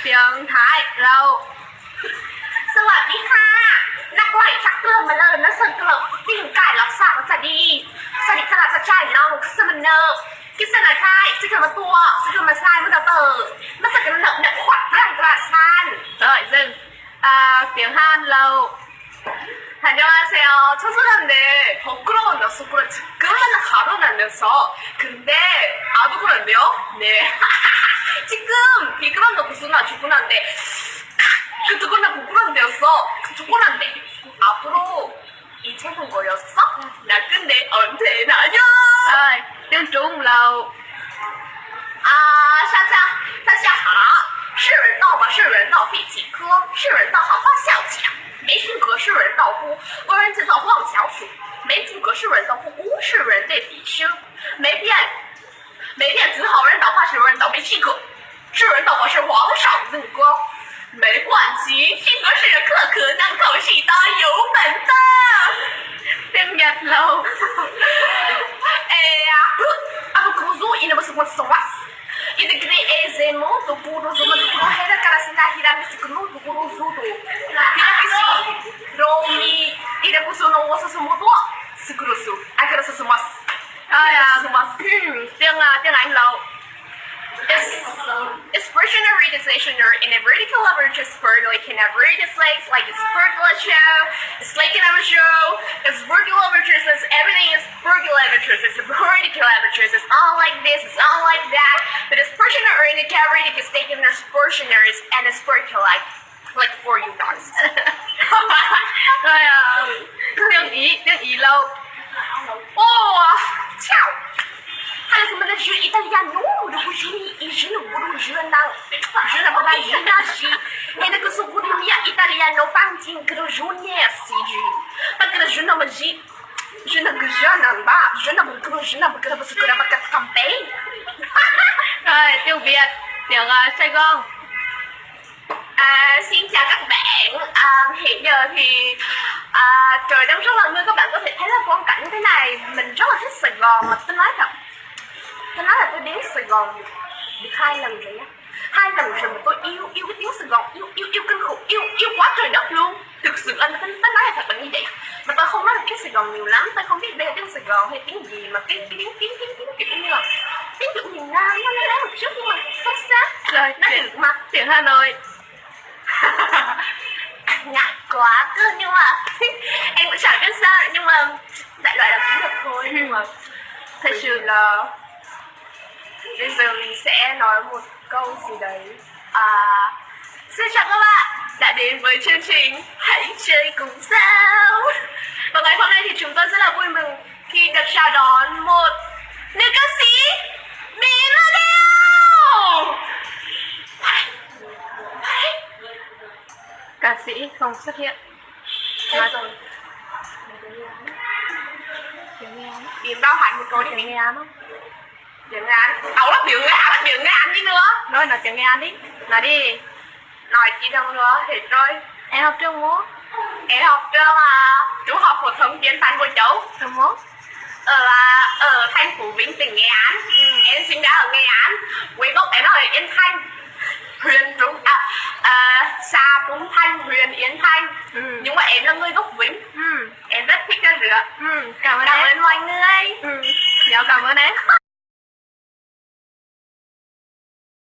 tiếng Thái lâu สวัสดีค่ะนักไหลชักเกลือมาเลยนะสันเกลือปิ้งไก่ลักษาสวัสดีสวัสดีขนาดจะใช่น้องสมันเนอร์กิสนาไทยสิเกิดมาตัวสิเกิดมาใช่เมื่อเติร์มาสักกันหนักขวัญร่างกระชัน rồi dừng tiếng Han lâu 안녕하세요. 청소년인데 부끄러운데 그래 지금 하나 가로나면서 근데 아주 그런데요? 네 지금 비그란다 무슨 나 죽구난데 그 누구나 부끄러운데였어 그 죽구난데 앞으로 이 채널 거였어? 나 근데 언제나요? rồi tiếng Trung lâu 大家好，是人道吧？是人道废弃科，是人道好好笑巧，没性格是人道夫，为人制造妄想曲，没性格是人道夫，无视人类彼生，没骗子好人道话是人道没性格，是人道我是皇上那个，没关系，性格是人可能口是大有本的。 tiếng Nhật lâu Abukuzu inamusumu sowas. Integri ezemo to puro zuma to puro hera karasina hirami sukunu to puro zudo. Hirakisi romi irakusu no wasusumu to sukurusu. Akarasusumasu. rồi tiếng Anh lâu Expressionary dictionary in a vertical average spurt like in a vertical like it's vertical show, it's like in a show, it's vertical average says everything is vertical average, it's vertical average, it's all like this, it's all like that, but expressionary in a cavity is taken as expressionaries and it's vertical like for you guys. rồi tiếng Ý lâu Ciao! Hai người mình nói Italiano, được cái gì? Ý nó muốn nói năng, nói là một cái gì? Nên là cái số của mình Italiano bằng tiếng cái đồ nhẹ gì? Bằng cái đồ nó mà gì? Je ne que je n'en ba, je ne peux que je n'en peux que parce que là bắt campagne. rồi tiếng Việt tiếng Sài Gòn Xin chào các bạn. Hiện giờ thì trời đang rất là mưa, các bạn có thể thấy là quang cảnh thế này. Mình rất là thích Sài Gòn mà tôi nói là tôi đến Sài Gòn được 2 lần rồi á. 2 lần rồi mà tôi yêu cái tiếng Sài Gòn, yêu kinh khủng, yêu quá trời đất luôn. Thực sự anh tôi nói là thật là như vậy. Mà tôi không nói được tiếng Sài Gòn nhiều lắm, tôi không biết đây là tiếng Sài Gòn hay tiếng gì mà cái tiếng kiểu như là tiếng kiểu miền Nam nó lấy một chút nhưng mà không sát. rồi Nó được mà. tiếng Hà Nội Ngại quá cơ nhưng mà em cũng chẳng biết sao nhưng mà đại loại là cũng được thôi nhưng mà thật sự là bây giờ mình sẽ nói một câu gì đấy. Xin chào các bạn đã đến với chương trình Hãy chơi cùng sao. Và ngày hôm nay thì chúng tôi rất là vui mừng khi được chào đón một nữ ca sĩ Mỹ Model. ca sĩ không xuất hiện Chết rồi. tiếng Anh Điểm bao hẳn một câu đi tiếng Anh không tiếng Anh. Là biểu ngạn đi nữa. rồi nói tiếng Anh đi nói đi Nói chi đâu nữa thì rồi. em học Trung Quốc Em học trường trung học phổ thông chuyên Phan Bội Châu Trung Quốc ở thành phố Vĩnh, tỉnh Nghệ An. Em sinh ra ở Nghệ An, quê gốc em ở Yên Thanh, huyện xã Trung Thanh, huyện Yên Thanh. Nhưng mà em là người gốc Vĩnh. Em rất thích ăn rửa. cảm ơn Cảm em ơn mọi người. Dạ, cảm ơn em